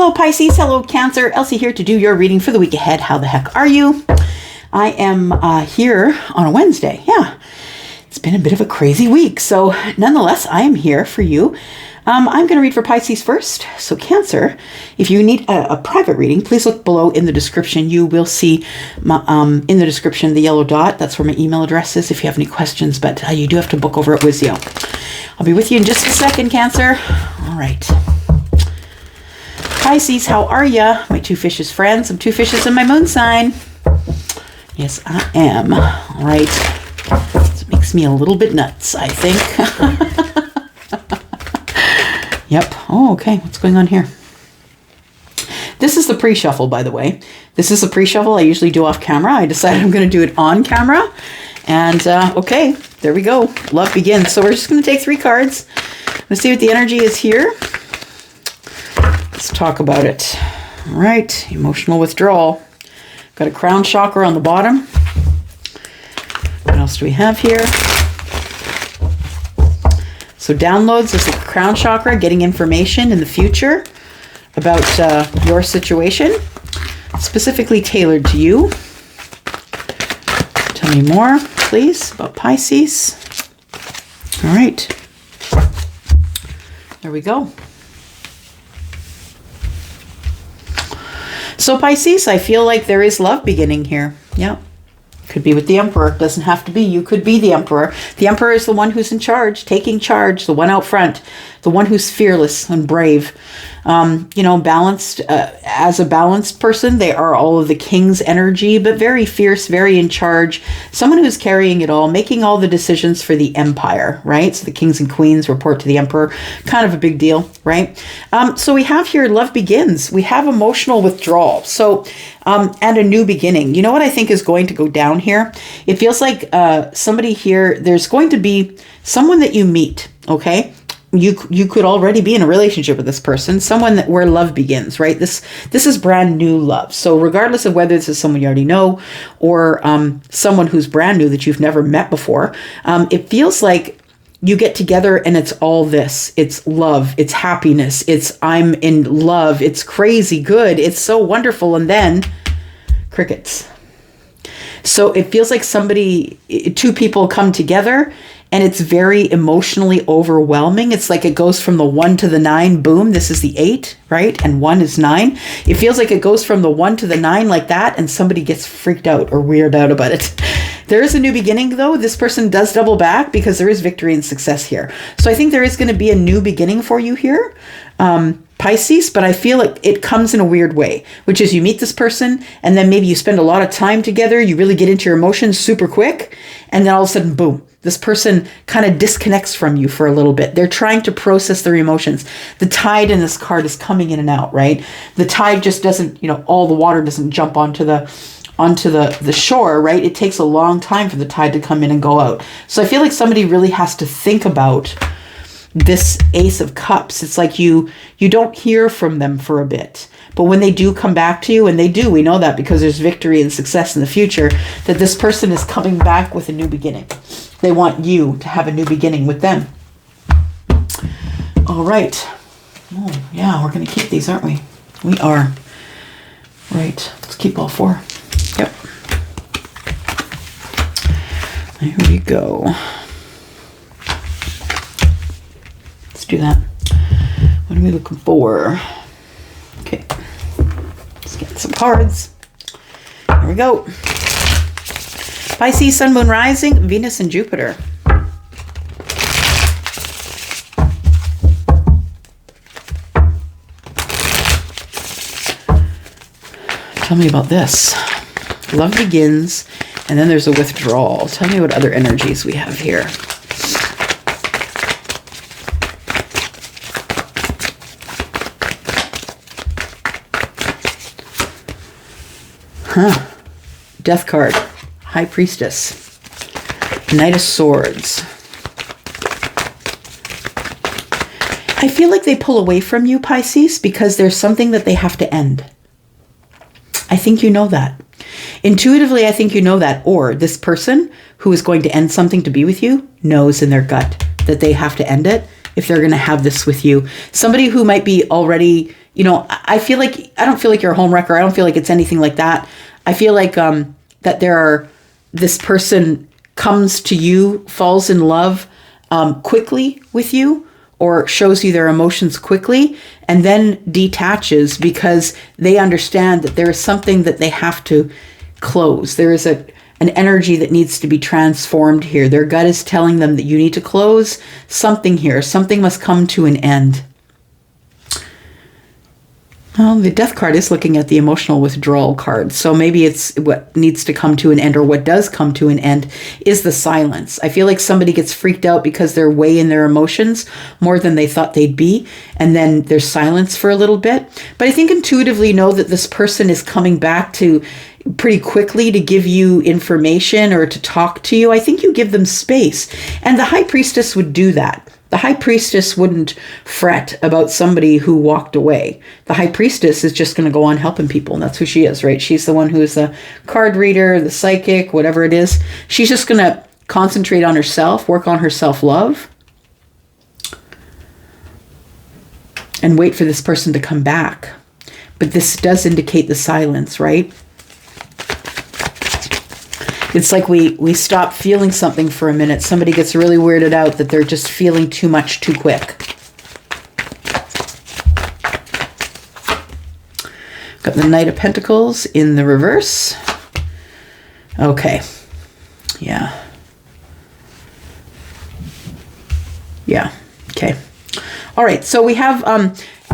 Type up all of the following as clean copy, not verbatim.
Hello Pisces, hello Cancer, Elsie here to do your reading for the week ahead. How the heck are you? I am here on a Wednesday. Yeah, it's been a bit of a crazy week. So nonetheless, I am here for you. I'm going to read for Pisces first. So Cancer, if you need a private reading, please look below in the description. You will see my, in the description the yellow dot. That's where my email address is if you have any questions. But you do have to book over at Wizio. I'll be with you in just a second, Cancer. All right. Pisces, how are ya? My two fishes friends. I'm two fishes in my moon sign. Yes, I am. All right. This makes me a little bit nuts, I think. Yep. Oh, okay. What's going on here? This is the pre-shuffle, by the way. This is a pre-shuffle I usually do off camera. I decided I'm going to do it on camera. And, okay, there we go. Love begins. So we're just going to take 3 cards. Let's see what the energy is here. Let's talk about it. All right. Emotional withdrawal. Got a crown chakra on the bottom. What else do we have here? So downloads is the crown chakra, getting information in the future about your situation, specifically tailored to you. Tell me more, please, about Pisces. All right. There we go. So Pisces, I feel like there is love beginning here. Yeah. Could be with the Emperor. Doesn't have to be. You could be the Emperor. The Emperor is the one who's in charge, taking charge, the one out front, the one who's fearless and brave. You know, balanced. As a balanced person, they are all of the king's energy, but very fierce, very in charge. Someone who's carrying it all, making all the decisions for the empire, right? So the kings and queens report to the Emperor. Kind of a big deal, right? So we have here love begins. We have emotional withdrawal. So, and a new beginning. You know what I think is going to go down here? It feels like somebody here, there's going to be someone that you meet, okay? You could already be in a relationship with this person, someone where love begins, right? This is brand new love. So regardless of whether this is someone you already know or someone who's brand new that you've never met before, it feels like you get together and it's all this. It's love. It's happiness. It's I'm in love. It's crazy good. It's so wonderful. And then crickets. So it feels like two people come together and it's very emotionally overwhelming. It's like it goes from the 1 to the 9, boom, this is the 8, right? And 1 is 9. It feels like it goes from the 1 to the 9 like that, and somebody gets freaked out or weirded out about it. There is a new beginning, though. This person does double back because there is victory and success here. So I think there is going to be a new beginning for you here, Pisces, but I feel like it comes in a weird way, which is you meet this person and then maybe you spend a lot of time together. You really get into your emotions super quick. And then all of a sudden, boom, this person kind of disconnects from you for a little bit. They're trying to process their emotions. The tide in this card is coming in and out, right? The tide just doesn't, all the water doesn't jump onto the shore, right? It takes a long time for the tide to come in and go out. So I feel like somebody really has to think about this Ace of Cups. It's like you don't hear from them for a bit. But when they do come back to you, and they do, we know that because there's victory and success in the future, that this person is coming back with a new beginning. They want you to have a new beginning with them. All right. Oh, yeah, we're going to keep these, aren't we? We are. Right. Let's keep all 4. Yep. There we go. Let's do that. What are we looking for? Okay. Let's get some cards. Here we go. Pisces, Sun, Moon, Rising, Venus, and Jupiter. Tell me about this. Love begins, and then there's a withdrawal. Tell me what other energies we have here. Death card. High Priestess. Knight of Swords. I feel like they pull away from you, Pisces, because there's something that they have to end. I think you know that. Intuitively, I think you know that. Or this person who is going to end something to be with you knows in their gut that they have to end it if they're going to have this with you. Somebody who might be already, I feel like, I don't feel like you're a home wrecker. I don't feel like it's anything like that. I feel like that this person comes to you, falls in love quickly with you, or shows you their emotions quickly, and then detaches because they understand that there is something that they have to close. There is an energy that needs to be transformed here. Their gut is telling them that you need to close something here. Something must come to an end. Well, the death card is looking at the emotional withdrawal card. So maybe it's what needs to come to an end, or what does come to an end is the silence. I feel like somebody gets freaked out because they're way in their emotions more than they thought they'd be. And then there's silence for a little bit. But I think intuitively know that this person is coming back to pretty quickly to give you information or to talk to you. I think you give them space. And the High Priestess would do that. The High Priestess wouldn't fret about somebody who walked away. The High Priestess is just going to go on helping people. And that's who she is, right? She's the one who is the card reader, the psychic, whatever it is. She's just going to concentrate on herself, work on her self-love, and wait for this person to come back. But this does indicate the silence, right? It's like we stop feeling something for a minute. Somebody gets really weirded out that they're just feeling too much too quick. Got the Knight of Pentacles in the reverse. Okay. Yeah. Yeah. Okay. All right. So we have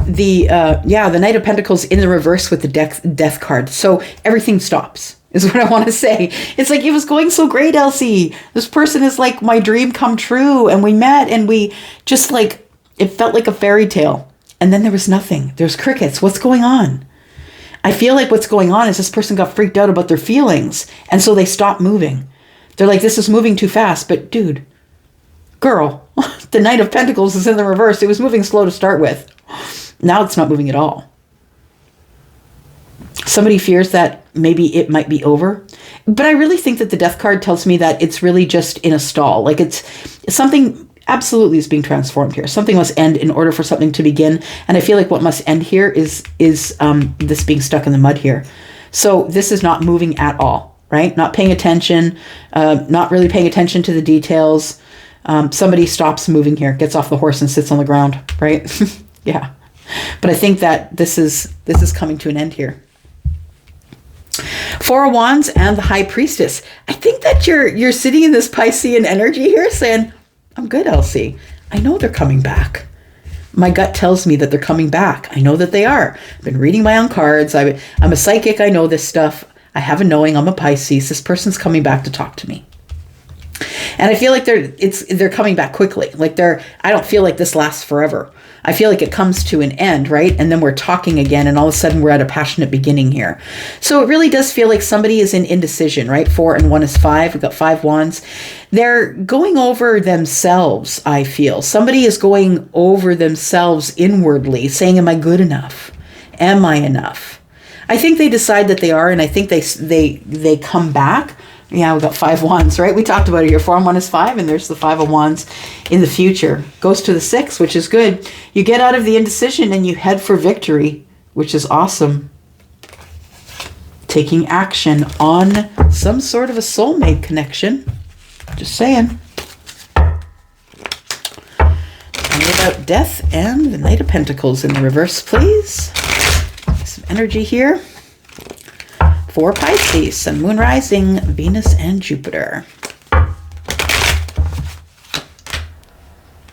the Knight of Pentacles in the reverse with the death card. So everything stops, is what I want to say. It's like, it was going so great, Elsie. This person is like my dream come true. And we met and we just like, it felt like a fairy tale. And then there was nothing. There's crickets. What's going on? I feel like what's going on is this person got freaked out about their feelings. And so they stopped moving. They're like, this is moving too fast. But dude, girl, the Knight of Pentacles is in the reverse. It was moving slow to start with. Now it's not moving at all. Somebody fears that maybe it might be over. But I really think that the death card tells me that it's really just in a stall. Like it's something absolutely is being transformed here. Something must end in order for something to begin. And I feel like what must end here is this being stuck in the mud here. So this is not moving at all, right? Not paying attention, not really paying attention to the details. Somebody stops moving here, gets off the horse and sits on the ground, right? Yeah. But I think that this is coming to an end here. Four of Wands and the High Priestess. I think that you're sitting in this Piscean energy here saying, I'm good, Elsie. I know they're coming back. My gut tells me that they're coming back. I know that they are. I've been reading my own cards. I'm a psychic. I know this stuff. I have a knowing. I'm a Pisces. This person's coming back to talk to me. And I feel like they're coming back quickly. Like I don't feel like this lasts forever. I feel like it comes to an end, right? And then we're talking again, and all of a sudden we're at a passionate beginning here. So it really does feel like somebody is in indecision, right? 4 and 1 is 5. We've got 5 wands. They're going over themselves, I feel. Somebody is going over themselves inwardly, saying, am I good enough? Am I enough? I think they decide that they are, and I think they come back. Yeah, we've got 5 wands, right? We talked about it here. 4 and 1 is 5, and there's the 5 of wands in the future. Goes to the 6, which is good. You get out of the indecision and you head for victory, which is awesome. Taking action on some sort of a soulmate connection. Just saying. Tell me about death and the Knight of Pentacles in the reverse, please. Some energy here. For Pisces, Sun, Moon, Rising, Venus, and Jupiter.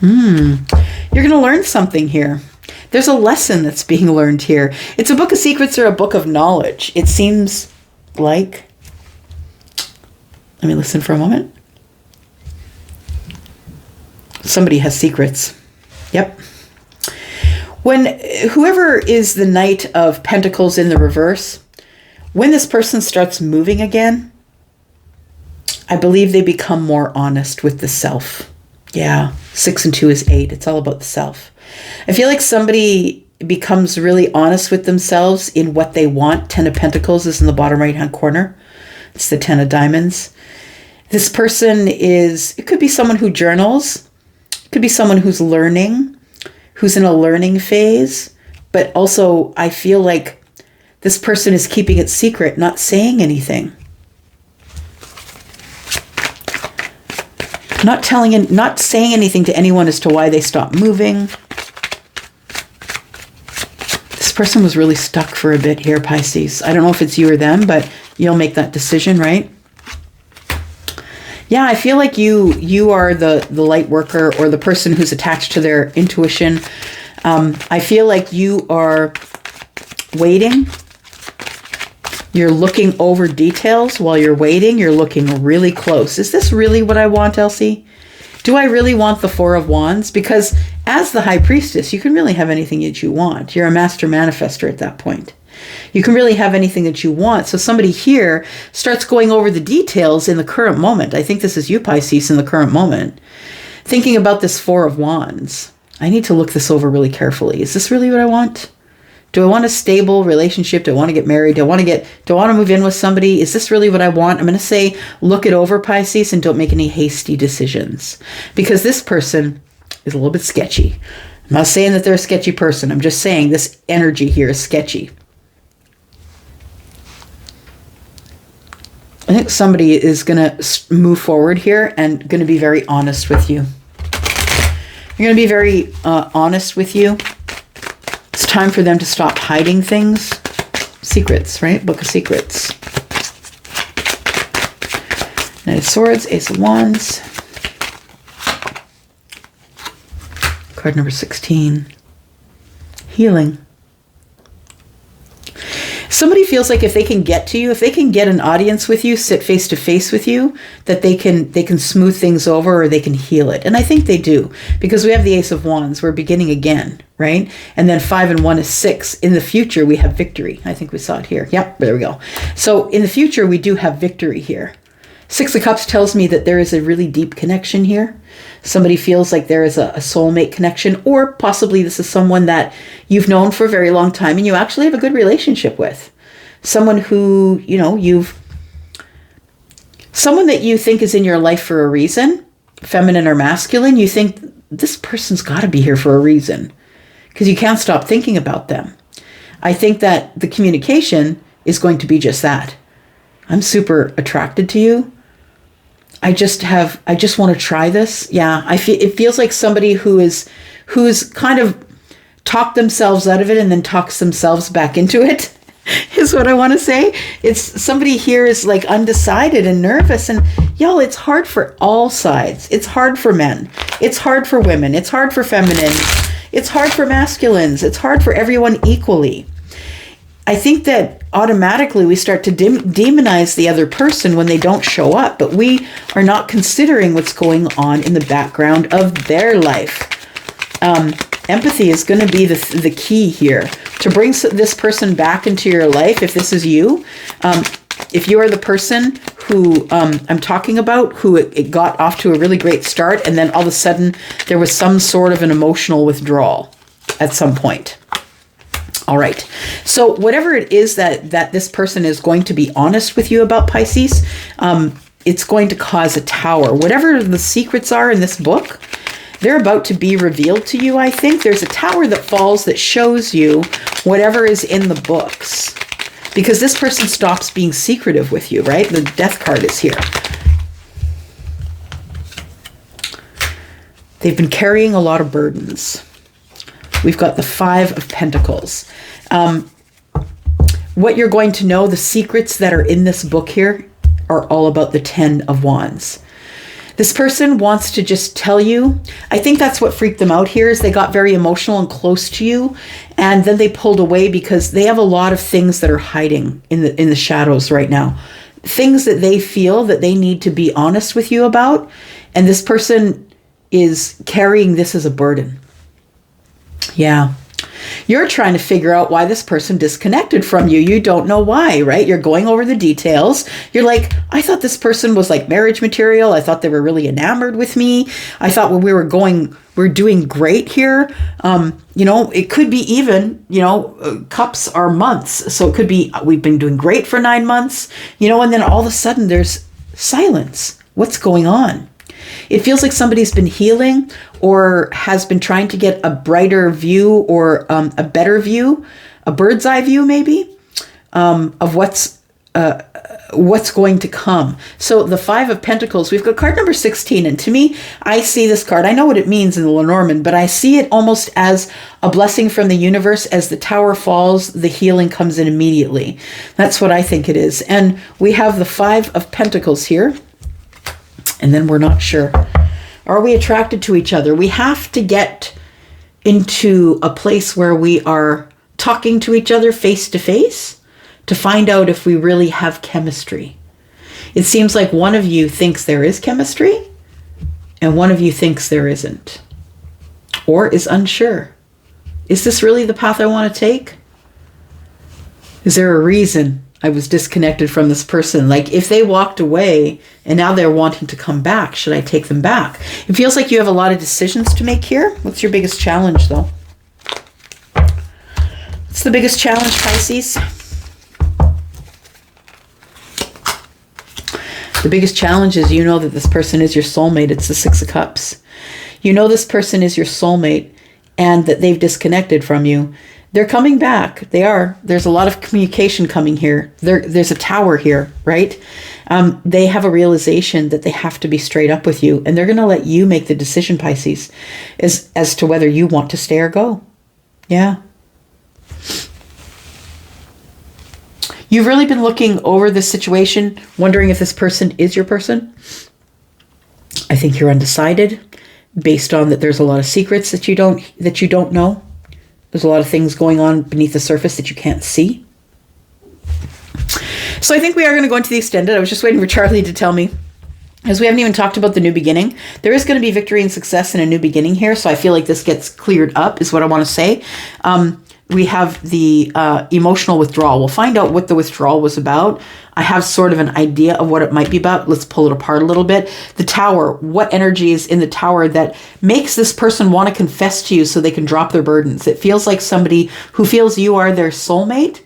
You're going to learn something here. There's a lesson that's being learned here. It's a book of secrets or a book of knowledge. It seems like... Let me listen for a moment. Somebody has secrets. Yep. When whoever is the Knight of Pentacles in the reverse... When this person starts moving again, I believe they become more honest with the self. Yeah, 6 and 2 is 8. It's all about the self. I feel like somebody becomes really honest with themselves in what they want. 10 of Pentacles is in the bottom right-hand corner. It's the 10 of Diamonds. This person it could be someone who journals. It could be someone who's learning, who's in a learning phase. But also, I feel like this person is keeping it secret, not saying anything. Not saying anything to anyone as to why they stopped moving. This person was really stuck for a bit here, Pisces. I don't know if it's you or them, but you'll make that decision, right? Yeah, I feel like you are the light worker, or the person who's attached to their intuition. I feel like you are waiting. You're looking over details while you're waiting. You're looking really close. Is this really what I want, Elsie? Do I really want the Four of Wands? Because as the High Priestess, you can really have anything that you want. You're a master manifester at that point. You can really have anything that you want. So somebody here starts going over the details in the current moment. I think this is you, Pisces, in the current moment. Thinking about this Four of Wands. I need to look this over really carefully. Is this really what I want? Do I want a stable relationship? Do I want to get married? Do I want to move in with somebody? Is this really what I want? I'm going to say, look it over, Pisces, and don't make any hasty decisions, because this person is a little bit sketchy. I'm not saying that they're a sketchy person. I'm just saying this energy here is sketchy. I think somebody is going to move forward here and going to be very honest with you. You're going to be very honest with you. It's time for them to stop hiding things. Secrets, right? Book of Secrets. Knight of Swords, Ace of Wands. Card number 16. Healing. Somebody feels like if they can get to you, if they can get an audience with you, sit face to face with you, that they can smooth things over, or they can heal it. And I think they do, because we have the Ace of Wands. We're beginning again, right? And then 5 and 1 is 6. In the future, we have victory. I think we saw it here. Yep, there we go. So in the future, we do have victory here. 6 of Cups tells me that there is a really deep connection here. Somebody feels like there is a soulmate connection, or possibly this is someone that you've known for a very long time and you actually have a good relationship with. Someone who, someone that you think is in your life for a reason, feminine or masculine. You think this person's got to be here for a reason, because you can't stop thinking about them. I think that the communication is going to be just that. I'm super attracted to you. I just want to try this. Yeah, it feels like somebody who's kind of talked themselves out of it and then talks themselves back into it, is what I want to say. It's somebody here is like undecided and nervous, and y'all, it's hard for all sides. It's hard for men. It's hard for women. It's hard for feminine. It's hard for masculines. It's hard for everyone equally. I think that automatically we start to demonize the other person when they don't show up, but we are not considering what's going on in the background of their life. Empathy is going to be the key here to bring this person back into your life. If this is you, if you are the person who I'm talking about, who it got off to a really great start, and then all of a sudden there was some sort of an emotional withdrawal at some point. All right. So whatever it is that this person is going to be honest with you about, Pisces, it's going to cause a tower. Whatever the secrets are in this book, they're about to be revealed to you, I think. There's a tower that falls that shows you whatever is in the books, because this person stops being secretive with you, right? The Death card is here. They've been carrying a lot of burdens. We've got the 5 of Pentacles. What you're going to know, the secrets that are in this book here, are all about the 10 of Wands. This person wants to just tell you. I think that's what freaked them out here, is they got very emotional and close to you, and then they pulled away because they have a lot of things that are hiding in the shadows right now. Things that they feel that they need to be honest with you about, and this person is carrying this as a burden. Yeah. You're trying to figure out why this person disconnected from you. You don't know why, right? You're going over the details. You're like, I thought this person was like marriage material. I thought they were really enamored with me. I thought when we're doing great here. It could be even, cups are months. So it could be, we've been doing great for 9 months, and then all of a sudden there's silence. What's going on? It feels like somebody's been healing or has been trying to get a brighter view or a better view, a bird's eye view maybe, of what's going to come. So the Five of Pentacles, we've got card number 16. And to me, I see this card. I know what it means in the Lenormand, but I see it almost as a blessing from the universe. As the tower falls, the healing comes in immediately. That's what I think it is. And we have the Five of Pentacles here. And then we're not sure. Are we attracted to each other? We have to get into a place where we are talking to each other face to face to find out if we really have chemistry. It seems like one of you thinks there is chemistry and one of you thinks there isn't, or is unsure. Is this really the path I want to take? Is there a reason I was disconnected from this person? Like if they walked away and now they're wanting to come back, should I take them back? It feels like you have a lot of decisions to make here. What's your biggest challenge though? What's the biggest challenge, Pisces? The biggest challenge is you know that this person is your soulmate. It's the Six of Cups. You know this person is your soulmate and that they've disconnected from you. They're coming back. They are. There's a lot of communication coming here. There's a tower here, right? They have a realization that they have to be straight up with you. And they're going to let you make the decision, Pisces, as to whether you want to stay or go. Yeah. You've really been looking over this situation, wondering if this person is your person. I think you're undecided based on that there's a lot of secrets that you don't know. There's a lot of things going on beneath the surface that you can't see. So I think we are going to go into the extended. I was just waiting for Charlie to tell me, as we haven't even talked about the new beginning. There is going to be victory and success in a new beginning here. So I feel like this gets cleared up is what I want to say. We have the emotional withdrawal. We'll find out what the withdrawal was about. I have sort of an idea of what it might be about. Let's pull it apart a little bit. The tower, what energy is in the tower that makes this person want to confess to you so they can drop their burdens? It feels like somebody who feels you are their soulmate.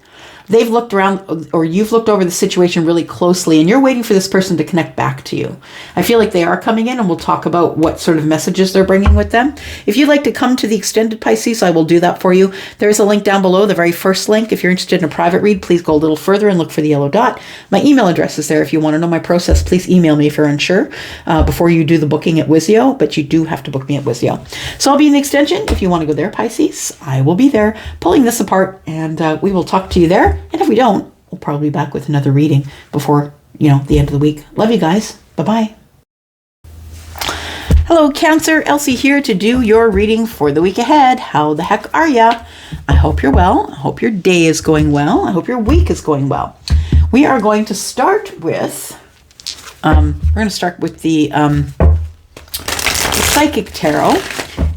They've looked around, or you've looked over the situation really closely, and you're waiting for this person to connect back to you. I feel like they are coming in, and we'll talk about what sort of messages they're bringing with them. If you'd like to come to the extended Pisces, I will do that for you. There's a link down below, the very first link. If you're interested in a private read, please go a little further and look for the yellow dot. My email address is there. If you want to know my process, please email me if you're unsure before you do the booking at Wizio, but you do have to book me at Wizio. So I'll be in the extension. If you want to go there, Pisces, I will be there pulling this apart, and we will talk to you there. And if we don't, we'll probably be back with another reading before, the end of the week. Love you guys. Bye-bye. Hello, Cancer. Elsie here to do your reading for the week ahead. How the heck are ya? I hope you're well. I hope your day is going well. I hope your week is going well. We are going to start with, the Psychic Tarot.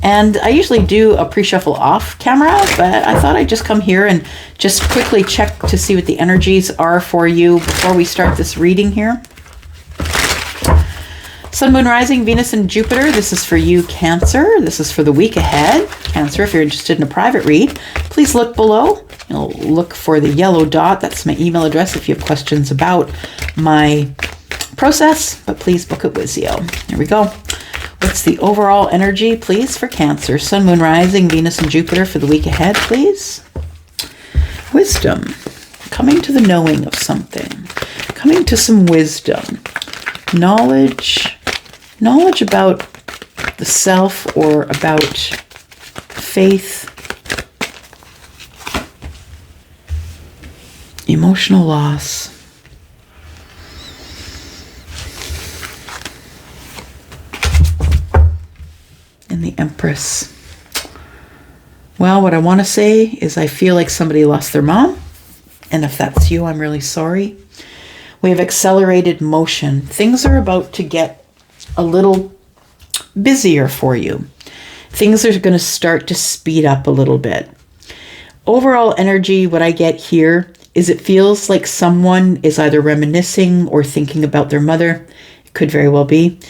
And I usually do a pre-shuffle off camera, but I thought I'd just come here and just quickly check to see what the energies are for you before we start this reading here. Sun, Moon, Rising, Venus, and Jupiter. This is for you, Cancer. This is for the week ahead. Cancer, if you're interested in a private read, please look below. You'll look for the yellow dot. That's my email address if you have questions about my process, but please book at Wizio. Here we go. What's the overall energy, please, for Cancer? Sun, Moon, Rising, Venus, and Jupiter for the week ahead, please. Wisdom. Coming to the knowing of something. Coming to some wisdom. Knowledge about the self or about faith. Emotional loss. And the Empress. Well, what I want to say is I feel like somebody lost their mom. And if that's you, I'm really sorry. We have accelerated motion. Things are about to get a little busier for you. Things are going to start to speed up a little bit. Overall energy, what I get here is it feels like someone is either reminiscing or thinking about their mother. It could very well be.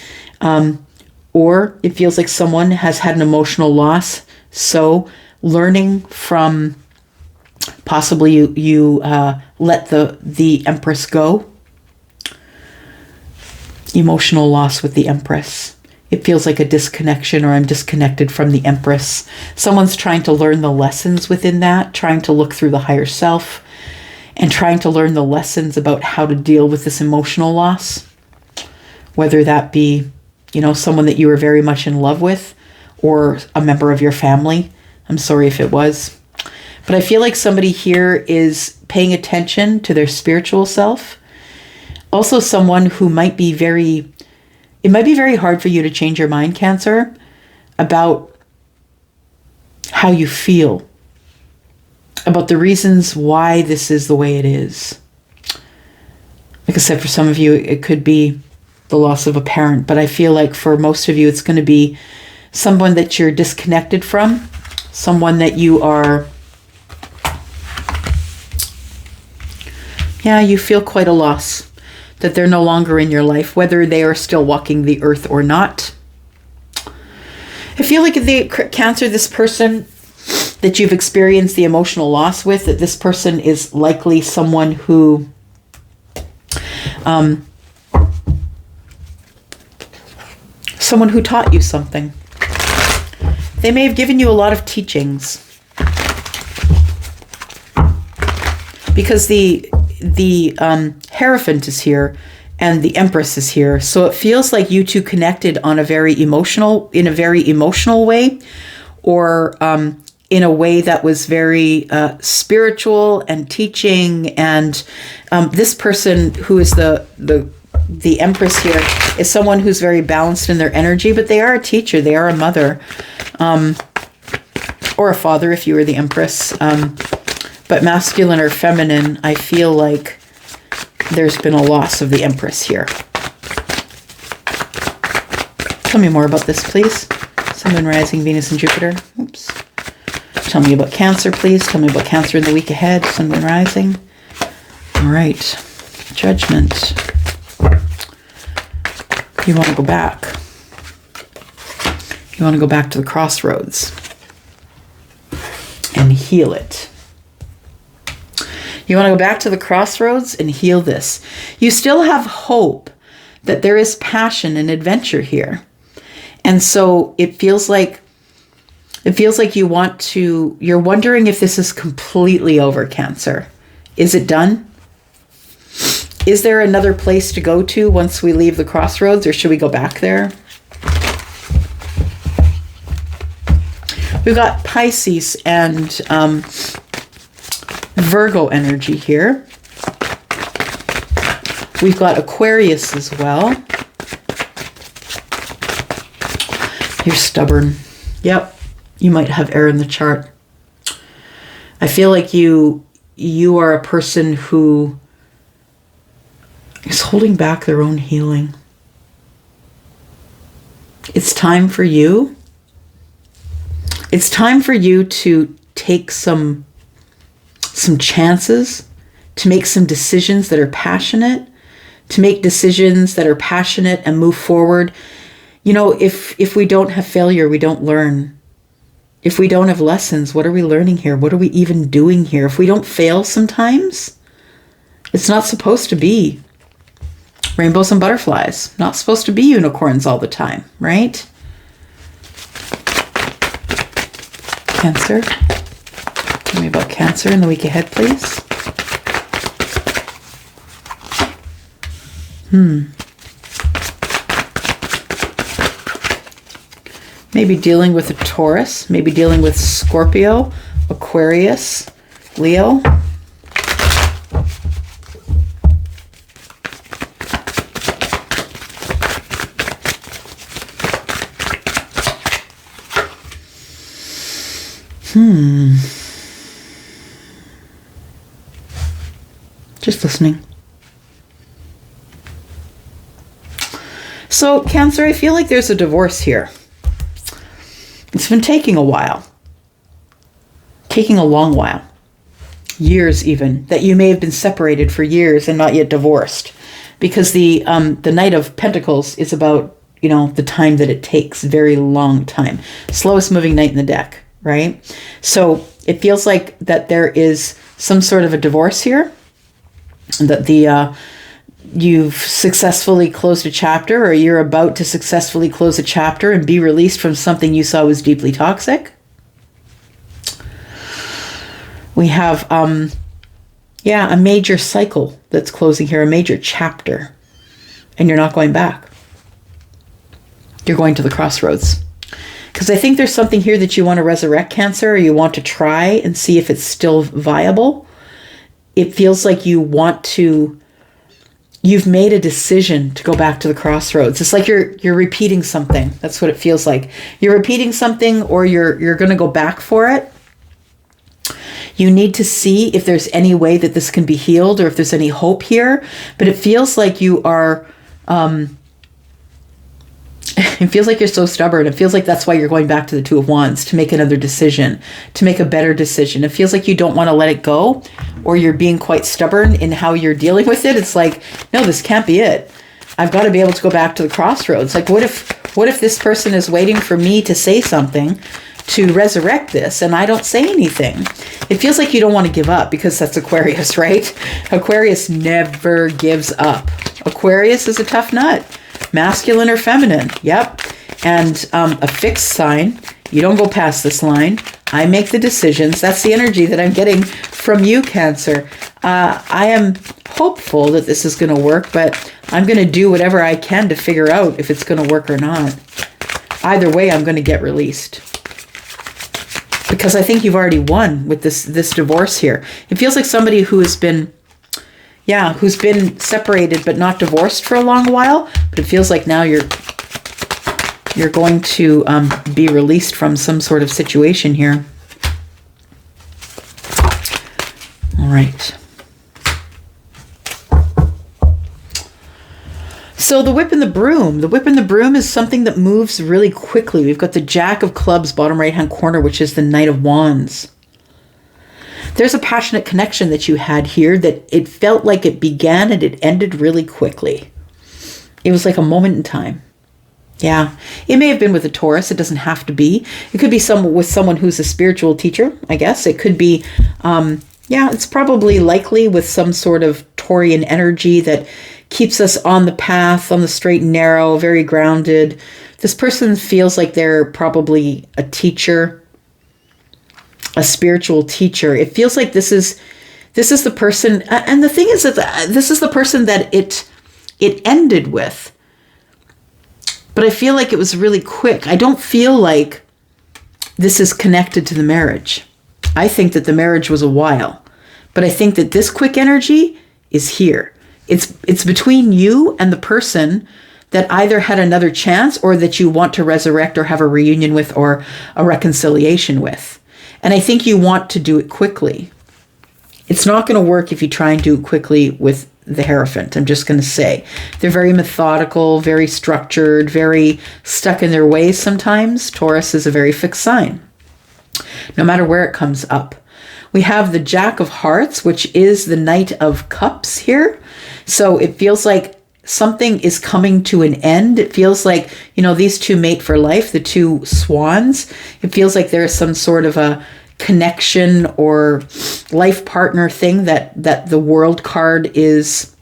Or it feels like someone has had an emotional loss. So learning from possibly you let the Empress go. Emotional loss with the Empress. It feels like a disconnection, or I'm disconnected from the Empress. Someone's trying to learn the lessons within that, trying to look through the higher self and trying to learn the lessons about how to deal with this emotional loss. Whether that be, someone that you were very much in love with or a member of your family. I'm sorry if it was. But I feel like somebody here is paying attention to their spiritual self. Also someone who might be it might be very hard for you to change your mind, Cancer, about how you feel, about the reasons why this is the way it is. Like I said, for some of you, it could be the loss of a parent, but I feel like for most of you, it's going to be someone that you're disconnected from, someone that you are, you feel quite a loss, that they're no longer in your life, whether they are still walking the earth or not. I feel like Cancer, this person that you've experienced the emotional loss with, that this person is likely someone who taught you something. They may have given you a lot of teachings. Because the Hierophant is here and the Empress is here. So it feels like you two connected in a very emotional way, or in a way that was very spiritual and teaching. And this person who is the Empress here is someone who's very balanced in their energy, but they are a teacher, they are a mother, or a father if you were the Empress. But masculine or feminine, I feel like there's been a loss of the Empress here. Tell me more about this, please. Sun, Moon, Rising, Venus, and Jupiter. Oops. Tell me about Cancer, please. Tell me about Cancer in the week ahead. Sun, Moon, Rising. All right. Judgment. You want to go back. You want to go back to the crossroads and heal it. You want to go back to the crossroads and heal this. You still have hope that there is passion and adventure here. And so it feels like you're wondering if this is completely over, Cancer. Is it done? Is there another place to go to once we leave the crossroads, or should we go back there? We've got Pisces and Virgo energy here. We've got Aquarius as well. You're stubborn. Yep. You might have air in the chart. I feel like you are a person who is holding back their own healing. It's time for you. It's time for you to take some chances, to make some decisions that are passionate, and move forward. If we don't have failure, we don't learn. If we don't have lessons, what are we learning here? What are we even doing here? If we don't fail sometimes, it's not supposed to be rainbows and butterflies. Not supposed to be unicorns all the time, right? Cancer. Tell me about Cancer in the week ahead, please. Maybe dealing with a Taurus, maybe dealing with Scorpio, Aquarius, Leo. Just listening. So, Cancer, I feel like there's a divorce here. It's been taking a while. Taking a long while. Years even. That you may have been separated for years and not yet divorced. Because the Knight of Pentacles is about, the time that it takes. Very long time. Slowest moving knight in the deck, right? So, it feels like that there is some sort of a divorce here. That you've successfully closed a chapter, or you're about to successfully close a chapter and be released from something you saw was deeply toxic. We have, a major cycle that's closing here, a major chapter, and you're not going back. You're going to the crossroads. Because I think there's something here that you want to resurrect, Cancer, or you want to try and see if it's still viable. It feels like you've made a decision to go back to the crossroads. It's like you're repeating something. That's what it feels like. You're repeating something, or you're going to go back for it. You need to see if there's any way that this can be healed, or if there's any hope here. But it feels like you are, it feels like you're so stubborn. It feels like that's why you're going back to the Two of Wands, to make another decision, to make a better decision. It feels like you don't want to let it go, or you're being quite stubborn in how you're dealing with it. It's like, no, this can't be it. I've got to be able to go back to the crossroads. Like, what if this person is waiting for me to say something to resurrect this, and I don't say anything? It feels like you don't want to give up, because that's Aquarius, right? Aquarius never gives up. Aquarius is a tough nut. Masculine or feminine. Yep. And a fixed sign. You don't go past this line. I make the decisions. That's the energy that I'm getting from you, Cancer. I am hopeful that this is going to work, but I'm going to do whatever I can to figure out if it's going to work or not. Either way, I'm going to get released. Because I think you've already won with this divorce here. It feels like somebody who's been separated but not divorced for a long while. But it feels like now you're going to be released from some sort of situation here. All right. So the whip and the broom. The whip and the broom is something that moves really quickly. We've got the Jack of Clubs, bottom right-hand corner, which is the Knight of Wands. There's a passionate connection that you had here that it felt like it began and it ended really quickly. It was like a moment in time. Yeah. It may have been with a Taurus. It doesn't have to be. It could be with someone who's a spiritual teacher, I guess. It could be, it's probably likely with some sort of Taurian energy that keeps us on the path, on the straight and narrow, very grounded. This person feels like they're probably a teacher, a spiritual teacher. It feels like this is the person, and the thing is that this is the person that it ended with. But I feel like it was really quick. I don't feel like this is connected to the marriage. I think that the marriage was a while, but I think that this quick energy is here. It's between you and the person that either had another chance, or that you want to resurrect or have a reunion with, or a reconciliation with. And I think you want to do it quickly. It's not going to work if you try and do it quickly with the Hierophant. I'm just going to say they're very methodical, very structured, very stuck in their ways sometimes. Taurus is a very fixed sign, no matter where it comes up. We have the Jack of Hearts, which is the Knight of Cups here. So it feels like something is coming to an end. It feels like, these two mate for life, the two swans. It feels like there's some sort of a connection or life partner thing that the World card is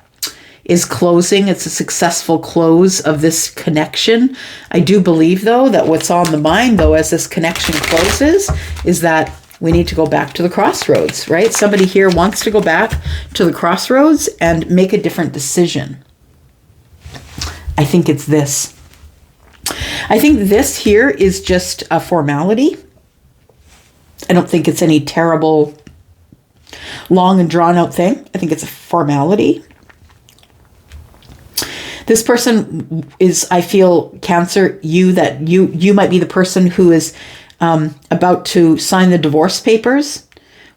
closing. It's a successful close of this connection. I do believe, though, that what's on the mind, though, as this connection closes, is that we need to go back to the crossroads, right? Somebody here wants to go back to the crossroads and make a different decision. I think it's this. I think this here is just a formality. I don't think it's any terrible, long and drawn out thing. I think it's a formality. This person is, I feel, Cancer, you might be the person who is about to sign the divorce papers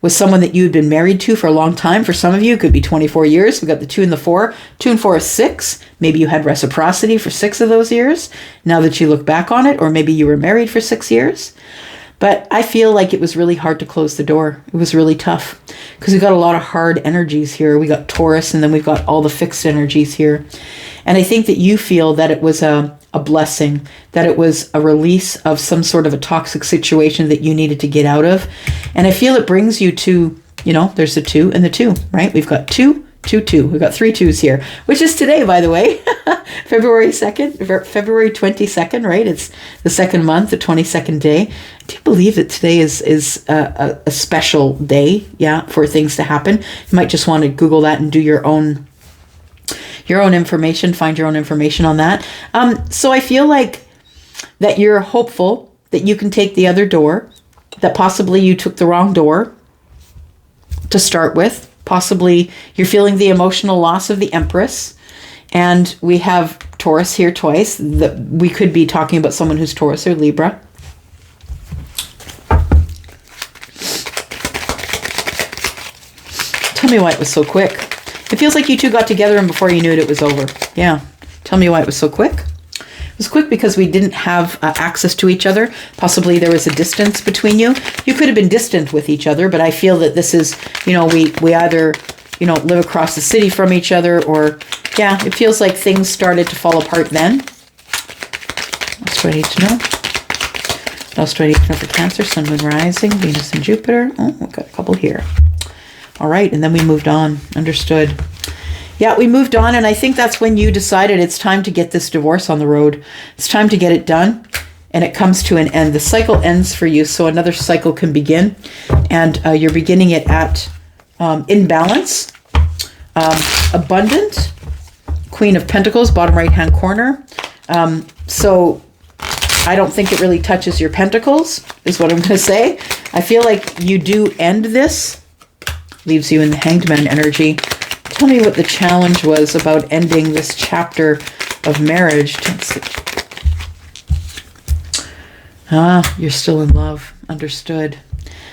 with someone that you had been married to for a long time. For some of you, it could be 24 years. We got the 2 and the 4. 2 and 4 is 6. Maybe you had reciprocity for 6 of those years, now that you look back on it, or maybe you were married for 6 years. But I feel like it was really hard to close the door. It was really tough because we got a lot of hard energies here. We got Taurus, and then we've got all the fixed energies here. And I think that you feel that it was a blessing, that it was a release of some sort of a toxic situation that you needed to get out of. And I feel it brings you to, there's the 2 and the 2, right? We've got 2, 2. We've got 3 2s here, which is today, by the way. February 22nd, right? It's the second month, the 22nd day. Do you believe that today is a special day, yeah, for things to happen? You might just want to Google that and do your own information, find your own information on that. So I feel like that you're hopeful that you can take the other door, that possibly you took the wrong door to start with. Possibly you're feeling the emotional loss of the Empress. And we have Taurus here twice. That we could be talking about someone who's Taurus or Libra. Tell me why it was so quick. It feels like you two got together and before you knew it, it was over. Yeah. Tell me why it was so quick. It was quick because we didn't have access to each other. Possibly there was a distance between you. You could have been distant with each other, but I feel that this is, we either, live across the city from each other, or, yeah, it feels like things started to fall apart then. That's what I need to know. What else do I need to know for Cancer? Sun, Moon, Rising, Venus, and Jupiter. Oh, we've got a couple here. All right, and then we moved on. Understood. Yeah, we moved on, and I think that's when you decided it's time to get this divorce on the road. It's time to get it done, and it comes to an end. The cycle ends for you, so another cycle can begin, and you're beginning it at in balance, abundant, Queen of Pentacles, bottom right-hand corner. So I don't think it really touches your pentacles, is what I'm going to say. I feel like you do end this, leaves you in the Hanged Man energy. Tell me what the challenge was about ending this chapter of marriage. You're still in love. Understood.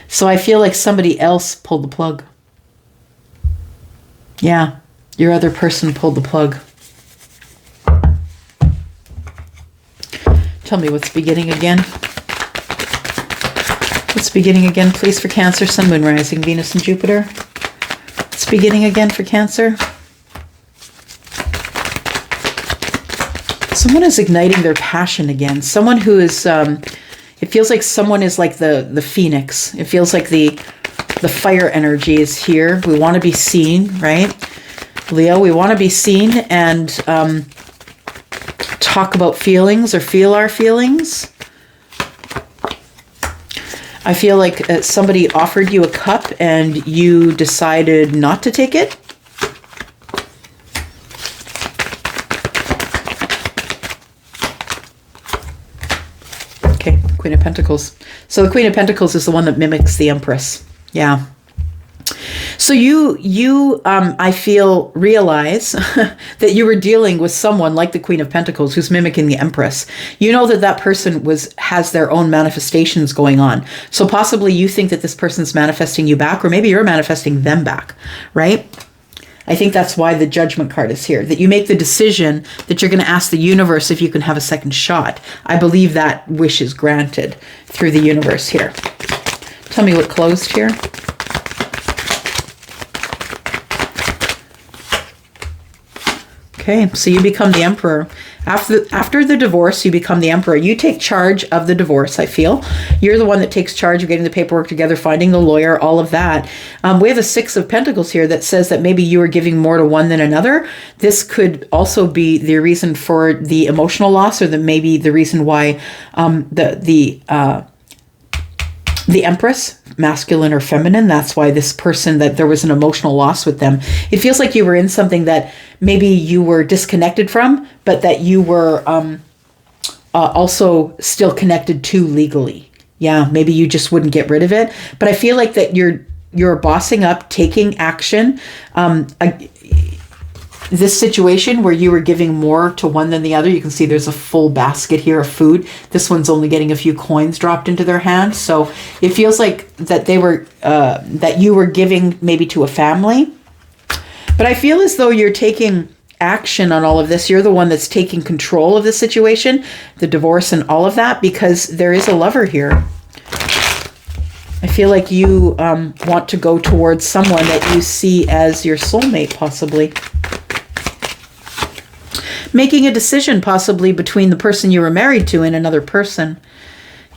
So I feel like somebody else pulled the plug. Yeah, your other person pulled the plug. Tell me what's beginning again. What's beginning again, please, for Cancer, Sun, Moon, Rising, Venus, and Jupiter? It's beginning again for Cancer. Someone is igniting their passion again. Someone who is, it feels like someone is like the phoenix. It feels like the fire energy is here. We want to be seen, right? Leo, we want to be seen and talk about feelings or feel our feelings. I feel like somebody offered you a cup and you decided not to take it. Okay, Queen of Pentacles. So the Queen of Pentacles is the one that mimics the Empress. Yeah. So you I feel, realize that you were dealing with someone like the Queen of Pentacles who's mimicking the Empress. You know that person has their own manifestations going on. So possibly you think that this person's manifesting you back, or maybe you're manifesting them back, right? I think that's why the Judgment card is here, that you make the decision that you're going to ask the universe if you can have a second shot. I believe that wish is granted through the universe here. Tell me what closed here. Okay, so you become the Emperor. After the divorce, you become the Emperor. You take charge of the divorce, I feel. You're the one that takes charge of getting the paperwork together, finding the lawyer, all of that. We have a 6 of Pentacles here that says that maybe you are giving more to one than another. This could also be the reason for the emotional loss, or maybe the reason why the Empress, masculine or feminine, that's why this person, that there was an emotional loss with them. It feels like you were in something that maybe you were disconnected from, but that you were also still connected to legally. Yeah, maybe you just wouldn't get rid of it. But I feel like that you're bossing up, taking action. This situation where you were giving more to one than the other, you can see there's a full basket here of food. This one's only getting a few coins dropped into their hand. So it feels like that that you were giving maybe to a family. But I feel as though you're taking action on all of this. You're the one that's taking control of the situation, the divorce and all of that, because there is a lover here. I feel like you want to go towards someone that you see as your soulmate, possibly. Making a decision possibly between the person you were married to and another person.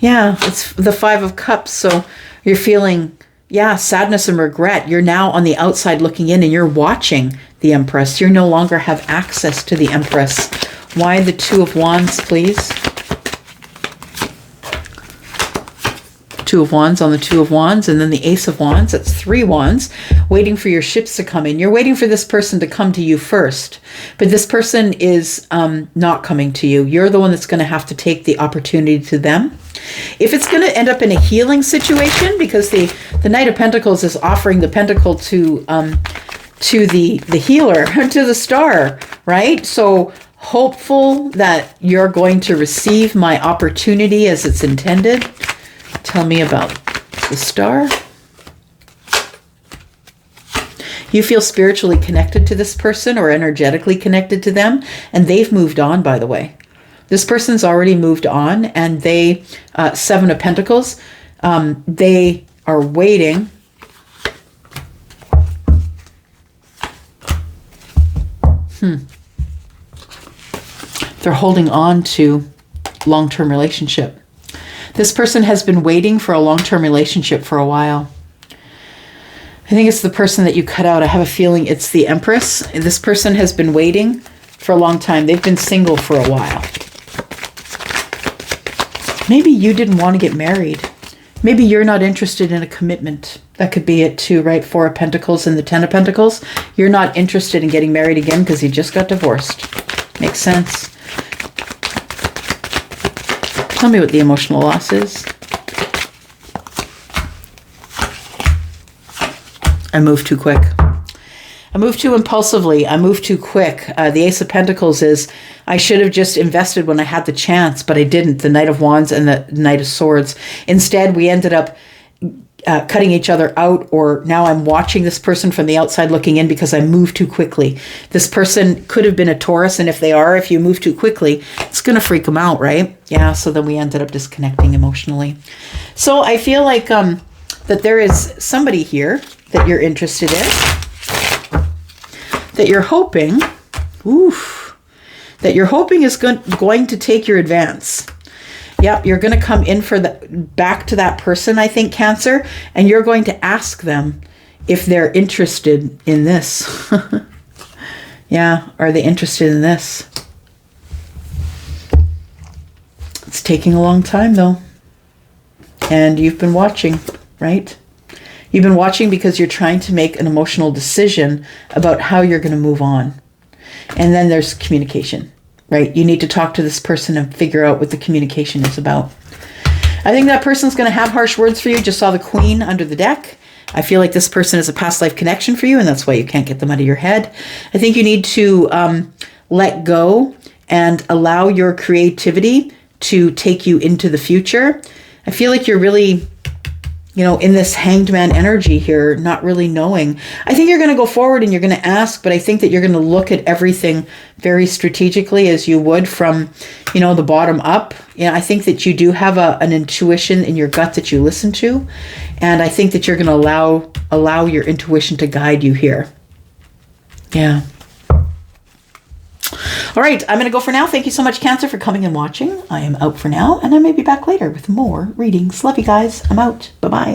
Yeah, it's the 5 of Cups. So you're feeling Yeah, sadness and regret. You're now on the outside looking in and you're watching the Empress. You no longer have access to the Empress. Why the Two of Wands, please? Two of Wands on the Two of Wands, and then the Ace of Wands. That's 3 wands, waiting for your ships to come in. You're waiting for this person to come to you first, but this person is not coming to you. You're the one that's going to have to take the opportunity to them. If it's going to end up in a healing situation, because the Knight of Pentacles is offering the pentacle to the healer, to the star, right? So hopeful that you're going to receive my opportunity as it's intended. Tell me about the star. You feel spiritually connected to this person or energetically connected to them, and they've moved on, by the way. This person's already moved on, and they, 7 of Pentacles, they are waiting. They're holding on to long-term relationship. This person has been waiting for a long-term relationship for a while. I think it's the person that you cut out. I have a feeling it's the Empress. This person has been waiting for a long time. They've been single for a while. Maybe you didn't want to get married. Maybe you're not interested in a commitment. That could be it too, right? 4 of Pentacles and the 10 of Pentacles. You're not interested in getting married again because you just got divorced. Makes sense. Tell me what the emotional loss is. I moved too quick. I moved too impulsively. I moved too quick. The Ace of Pentacles is, I should have just invested when I had the chance, but I didn't. The Knight of Wands and the Knight of Swords. Instead, we ended up cutting each other out, or now I'm watching this person from the outside looking in because I moved too quickly. This person could have been a Taurus, and if you move too quickly, it's going to freak them out, right? Yeah, so then we ended up disconnecting emotionally. So I feel like that there is somebody here that you're interested in, that you're hoping, that you're hoping is going to take your advance. Yep, you're going to come in for back to that person, I think, Cancer, and you're going to ask them if they're interested in this. Yeah, are they interested in this? It's taking a long time, though. And you've been watching, right? You've been watching because you're trying to make an emotional decision about how you're going to move on. And then there's communication. Right? You need to talk to this person and figure out what the communication is about. I think that person's going to have harsh words for you. Just saw the Queen under the deck. I feel like this person is a past life connection for you, and that's why you can't get them out of your head. I think you need to let go and allow your creativity to take you into the future. I feel like you're really, in this Hanged Man energy here, not really knowing. I think you're going to go forward and you're going to ask, but I think that you're going to look at everything very strategically, as you would from, the bottom up. I think that you do have an intuition in your gut that you listen to. And I think that you're going to allow your intuition to guide you here. Yeah. All right, I'm going to go for now. Thank you so much, Cancer, for coming and watching. I am out for now, and I may be back later with more readings. Love you guys. I'm out. Bye-bye.